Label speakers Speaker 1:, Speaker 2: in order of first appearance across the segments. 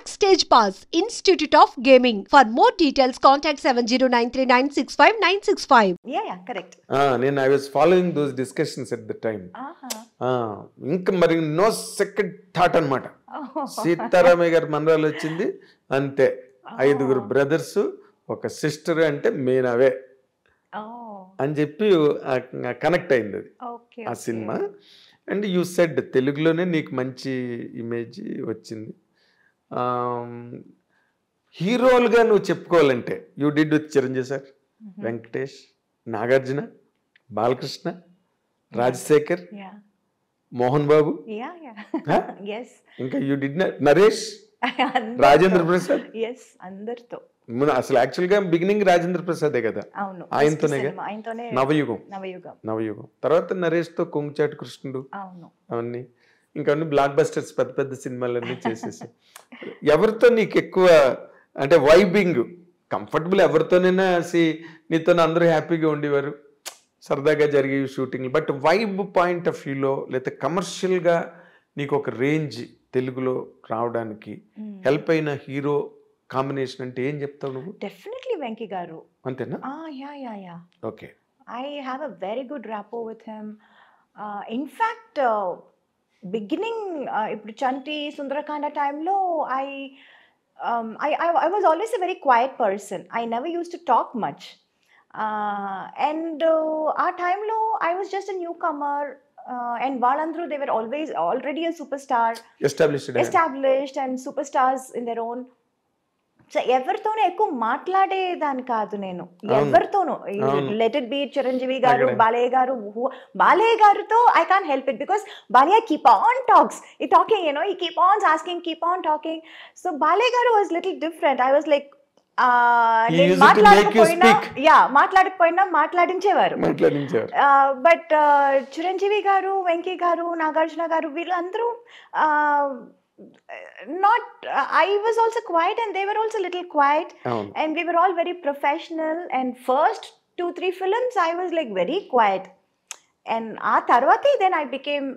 Speaker 1: Backstage Pass, Institute of Gaming. For more details, contact 70939659659.
Speaker 2: Yeah, correct.
Speaker 3: నేను I was following those discussions at the time. ఇంకా మరి no second thought అనమాట. సీతారామయ్య గారి మనరాలు వచ్చింది అంతే, 5 brothers ఒక సిస్టర్ అంటే మేనవే అని చెప్పి కనెక్ట్ అయింది అది ఆ సినిమా. అండ్ యూ సెడ్ తెలుగులోనే నీకు మంచి ఇమేజ్ వచ్చింది. హీరోలుగా నువ్వు చెప్పుకోవాలంటే you did with Chiranjeevi sir, Venkatesh, Nagarjuna, Balakrishna, Rajasekhar, Mohan Babu, ఇంకా యూ డిడ్ నరేష్, రాజేంద్ర ప్రసాద్.
Speaker 2: అందరితో
Speaker 3: అసలు యాక్చువల్ గా బిగినింగ్ రాజేంద్ర ప్రసాదే కదా, ఆయనతోనే నవయుగం. తర్వాత నరేష్ తో కొంగుచాటు కృష్ణుడు, అవన్నీ ఇంకా అన్ని బ్లాక్ బస్టర్స్, పెద్ద పెద్ద సినిమాలన్నీ చేసేసి. ఎవరితో నీకు ఎక్కువ అంటే వైబింగ్ కంఫర్టబుల్? ఎవరితోనైనా నీతో అందరూ హ్యాపీగా ఉండేవారు, సరదాగా జరిగే shooting. But vibe point of వ్యూలో లేదా కమర్షియల్గా నీకు ఒక రేంజ్ తెలుగులో రావడానికి హెల్ప్ అయిన హీరో కాంబినేషన్ అంటే ఏం చెప్తావు నువ్వు?
Speaker 2: డెఫినెట్లీ వెంకీ గారు.
Speaker 3: అంతేనా?
Speaker 2: Yeah.
Speaker 3: Okay.
Speaker 2: I have a very good rapport with him. In fact, beginning ఇప్పుడు చంటి సుందరకాండ టైంలో I was always a very quiet person. I never used to talk much. And ఆ టైంలో I was just a newcomer. And వాళ్ళందరూ they were already a superstar, established and superstars in their own. So ఎవరితోనూ ఎక్కువ మాట్లాడేదాన్ని కాదు నేను, ఎవరితోనూ. Let it be Chiranjeevi గారు, బాలయ్య గారితో I can't help it because Balayya keep on talking, he keep on asking, keep on talking. So Balayya గారు was little different. I was like మాట్లాడకపోయినా మాట్లాడించేవారు. బట్ చిరంజీవి గారు, వెంకీ గారు, నాగార్జున గారు వీళ్ళందరూ I was also quiet and they were also a little quiet, and we were all very professional. And first 2-3 films I was like very quiet, and tarvati then I became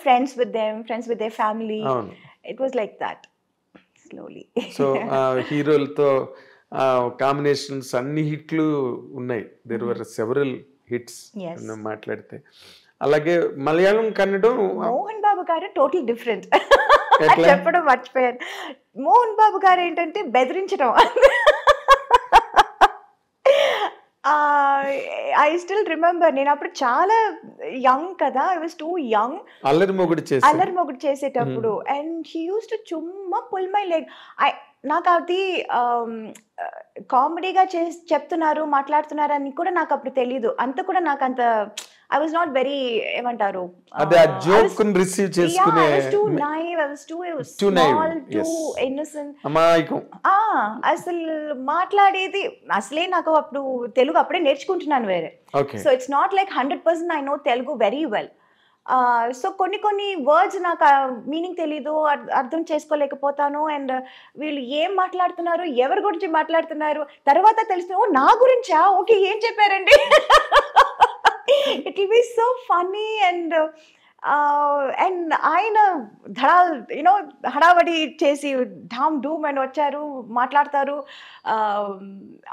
Speaker 2: friends with them, friends with their family. It was like that slowly.
Speaker 3: So హీరోలతో combinations అన్ని హిట్లు ఉన్నాయి. there were several hits మాట్లాడితే. అలాగే మలయాళం, కన్నడం,
Speaker 2: మోహన్ బాబు గారు total different. చెప్పడం మర్చిపోయాను. మోహన్ బాబు గారు ఏంటంటే బెదిరించడం. ఐ స్టిల్ రిమెంబర్, నేను అప్పుడు చాలా యంగ్ కదా, I was two young.
Speaker 3: Allari Mogudu
Speaker 2: చేసేటప్పుడు అండ్ హీ యూస్ టు చుమ్మా పుల్ మై లెగ్. నాకు అది కామెడీగా చెప్తున్నారు, మాట్లాడుతున్నారు అని కూడా నాకు అప్పుడు తెలీదు. అంత కూడా నాకు అంత I was not very ఏమంటారు, అసలు మాట్లాడేది అసలే నాకు అప్పుడు తెలుగు అప్పుడే నేర్చుకుంటున్నాను వేరే. So it's not like 100% I know Telugu very well. So కొన్ని వర్డ్స్ నాకు మీనింగ్ తెలీదు, అర్థం చేసుకోలేకపోతాను. అండ్ వీళ్ళు ఏం మాట్లాడుతున్నారు, ఎవరి గురించి మాట్లాడుతున్నారు తర్వాత తెలుస్తుంది, ఓ నా గురించా, ఓకే ఏం చెప్పారండి. It will be so funny and ఆయన హడావడి చేసి ఢామ్ డూమ్ అని వచ్చారు, మాట్లాడతారు,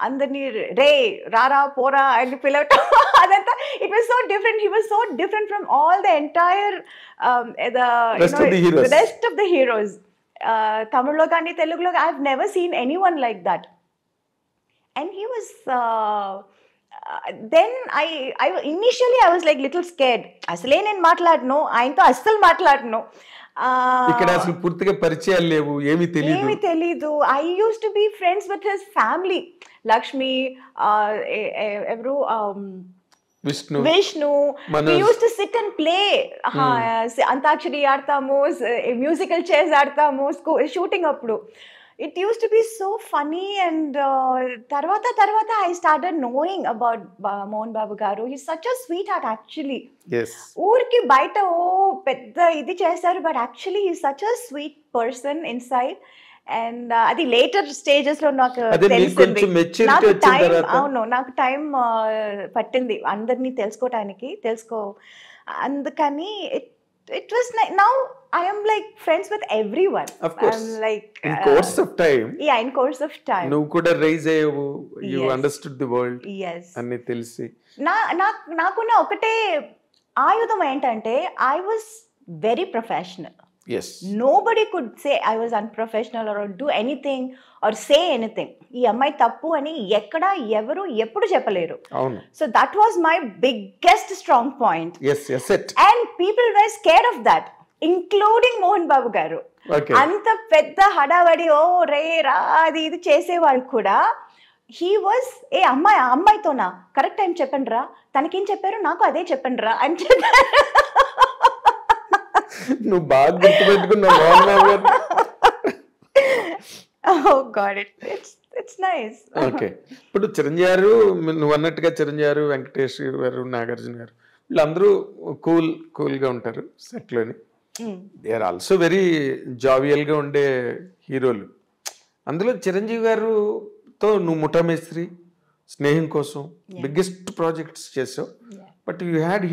Speaker 2: అందరినీ రే రారా పోరా అని పిలవటం, అదంతా. It was so different. He was so different from all the entire the rest of the heroes. Tamil కానీ తెలుగులో I've never seen anyone like that. And he was then I initially I was like little scared. అసలే నేను మాట్లాడను, ఆయనతో అస్సలు మాట్లాడను.
Speaker 3: ఇక్కడ అసలు పూర్తిగా పరిచయాలు లేవు, ఏమీ
Speaker 2: తెలీదు. I used to be friends with his family, Lakshmi, ఎవరు, Vishnu. We used to sit and play. Antakshari ఆడతాము, మ్యూజికల్ చైర్స్ ఆడతాము షూటింగ్ అప్పుడు. It used to be so funny. And tarvata I started knowing about Mohan Babu garu. He's such a sweetheart actually.
Speaker 3: Yes.
Speaker 2: Urki baita pedda idi chesaru, but actually he's such a sweet person inside. And adi later stages lo నాకు time పట్టింది అందరినీ తెలుసుకోవటానికి. అందుకని it was now I am like friends with everyone.
Speaker 3: Of course.
Speaker 2: I'm like
Speaker 3: in course of time.
Speaker 2: Yeah, in course of time.
Speaker 3: నువ్వు కూడా rise అయ్యావు. You understood the world.
Speaker 2: Yes.
Speaker 3: అన్ని తెలిసి.
Speaker 2: నాకున్న ఒకటే ఆయుధం ఏంటంటే I was very professional.
Speaker 3: Yes.
Speaker 2: Nobody could say I was unprofessional or do anything or say anything. ఈ అమ్మాయి తప్పు అని ఎక్కడ ఎవరు ఎప్పుడు చెప్పలేరు.
Speaker 3: అవును.
Speaker 2: So that was my biggest strong point.
Speaker 3: Yes, yes it.
Speaker 2: And people were scared of that, including Mohan Babu గారు. అంత పెద్ద హడావడి ఓ రే రా అది ఇది చేసేవాళ్ళు కూడా he was ఏ అమ్మాయితోనా కరెక్ట్ టైం చెప్పండి రా, తనకేం చెప్పారు నాకు అదే చెప్పండి రా అని చెప్పారు.
Speaker 3: నువ్వు బాగా గుర్తుపెట్టుకున్నావు మోహన్ బాబు గారు.
Speaker 2: Oh God, it's nice.
Speaker 3: Okay, ఇప్పుడు చిరంజీవి గారు నువ్వు అన్నట్టుగా చిరంజీవి గారు, వెంకటేష్ గారు, నాగార్జున గారు వీళ్ళందరూ కూల్గా ఉంటారు సెట్లోని. దే ఆర్ ఆల్సో వెరీ జావియల్గా ఉండే హీరోలు. అందులో చిరంజీవి గారుతో నువ్వు ముఠామేస్త్రి, స్నేహం కోసం బిగ్గెస్ట్ ప్రాజెక్ట్స్ చేసావు. But you had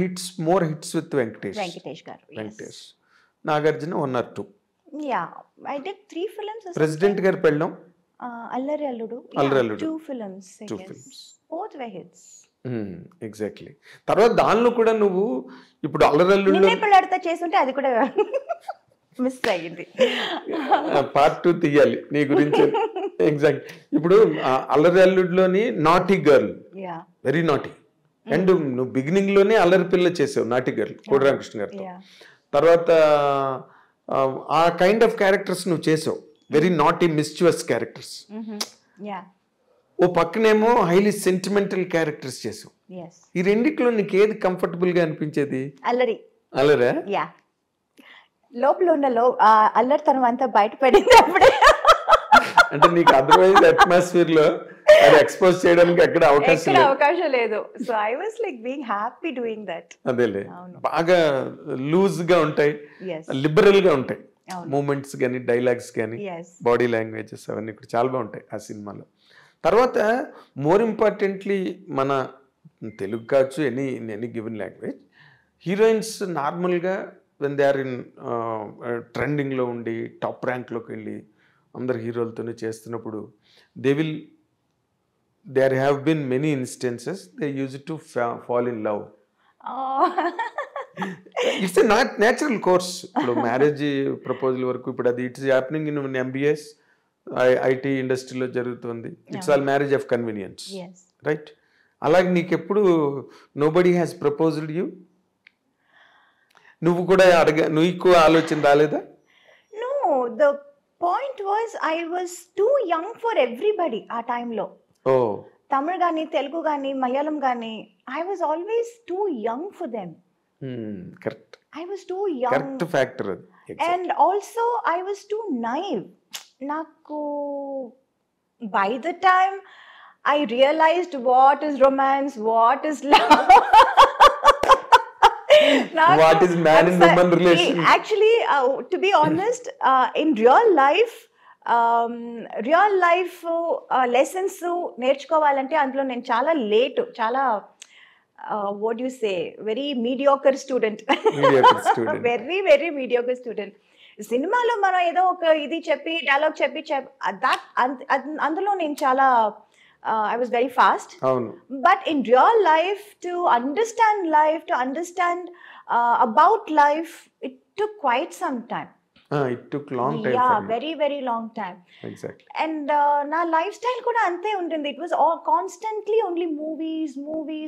Speaker 3: more hits with Venkatesh
Speaker 2: గారు.
Speaker 3: Nagarjuna 1 or 2.
Speaker 2: Yeah, I did 3 films.
Speaker 3: President Gari Pellam,
Speaker 2: Allari Alludu.
Speaker 3: 2
Speaker 2: films. Both were hits.
Speaker 3: Exactly. తర్వాత దానిలో కూడా నువ్వు ఇప్పుడు అల్లరి అల్లుడు
Speaker 2: నిన్నే పెళ్ళాడితే చేస్తుంటే అది కూడా మిస్ అయ్యింది.
Speaker 3: Part 2 తీయాలి నీ గురించి. ఎగ్జాక్ట్. ఇప్పుడు అల్లరి అల్లుడులోని naughty girl, very naughty. And నువ్వు బిగినింగ్ లోనే అల్లరి పిల్ల చేసావు, నాటీ గర్ల్ కోడి రామకృష్ణ గారితో. తర్వాత ఆ కైండ్ ఆఫ్ క్యారెక్టర్స్ నువ్వు చేసావు, వెరీ నాటీ మిస్చువస్ క్యారెక్టర్స్. ఓ పక్కనేమో హైలీ సెంటిమెంటల్ క్యారెక్టర్స్ చేసావు. ఈ రెండిట్లో నీకు ఏది కంఫర్టబుల్ గా అనిపించేది? అల్లరా?
Speaker 2: లోపల ఉన్న అల్లరితనం అంతా బయటపడింది అప్పుడే.
Speaker 3: అంటే నీకు అదర్వైజ్ అట్మాస్ఫియర్ లో అది ఎక్స్పోజ్ చేయడానికి అక్కడ
Speaker 2: అవకాశం లేదు. So I was like being happy doing that.
Speaker 3: అదేలే, బాగా లూజ్ గా ఉంటాయి, లిబరల్ గా ఉంటాయి మూమెంట్స్ కానీ, డైలాగ్స్ కానీ, బాడీ లాంగ్వేజెస్ అవన్నీ కూడా చాలా బాగుంటాయి ఆ సినిమాలో. తర్వాత మోర్ ఇంపార్టెంట్లీ మన తెలుగు కావచ్చు, ఎనీ గివెన్ లాంగ్వేజ్, హీరోయిన్స్ నార్మల్గా వెన్ దే ఆర్ ఇన్ ట్రెండింగ్లో ఉండి టాప్ ర్యాంక్లోకి వెళ్ళి అందరు హీరోలతోనే చేస్తున్నప్పుడు there have been many instances they used to fall in love. It's a natural course. ఇప్పుడు మ్యారేజ్ ప్రపోజల్ వరకు ఇప్పుడు అది it's happening in MBS IT ఇండస్ట్రీలో జరుగుతుంది. It's all marriage of convenience, right? అలాగే నీకెప్పుడు నోబడీ హ్యాస్ ప్రపోజ్డ్ యూ? నువ్వు కూడా నువ్వు ఎక్కువ ఆలోచన రాలేదా?
Speaker 2: No, the point was I was too young for everybody ఆ టైంలో. తమిళ్ గానీ, తెలుగు గానీ, మలయాళం గానీ, I was always too young for them.
Speaker 3: Correct.
Speaker 2: I was too young.
Speaker 3: Correct factor. Exactly.
Speaker 2: And also I was too naive. Naku by the time I realized what is romance, what is love.
Speaker 3: What is man and woman relation?
Speaker 2: Actually, to be honest, in real life lessons నేర్చుకోవాలంటే అందులో నేను చాలా late, చాలా what you say very mediocre student, very very mediocre student. సినిమాలో మనం ఏదో ఒక ఇది చెప్పి డైలాగ్ చెప్పి అందులో నేను చాలా I was very fast. But in real life, to understand about life, it took quite some time.
Speaker 3: It took long time.
Speaker 2: Yeah, very very long time.
Speaker 3: Exactly.
Speaker 2: And na lifestyle kuda ante untindi. It was all constantly only movies, movie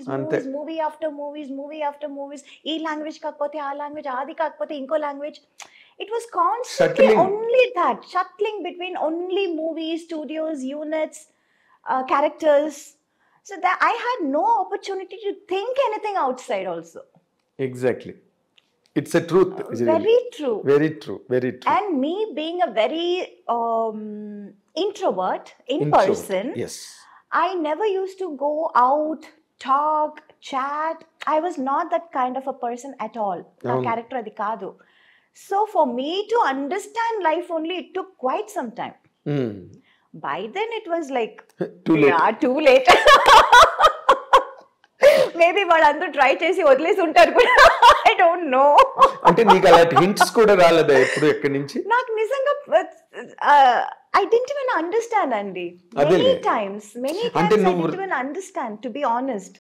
Speaker 2: after movies. Ee language kakapothe aa language, adi kakapothe inko language. It was constantly only that, shuttling between only movies, studios, units, characters. So that I had no opportunity to think anything outside also.
Speaker 3: Exactly. It's a truth.
Speaker 2: Very true.
Speaker 3: Very true. Very true.
Speaker 2: And me being a very introvert in person,
Speaker 3: yes,
Speaker 2: I never used to go out, talk, chat. I was not that kind of a person at all. Na character adi kaadu. So for me to understand life only, it took quite some time. By then it was like
Speaker 3: too late.
Speaker 2: Yeah, too late. Maybe వాళ్ళందరూ try చేసి వదిలేసి ఉంటారు కూడా. I don't know.
Speaker 3: అంటే నీకు అలాంటి hints కూడా రాలేదా ఎప్పుడు ఎక్కడి నుంచి?
Speaker 2: నాకు నిజంగా I didn't even understand, Andy. Many times I didn't even understand, to be honest.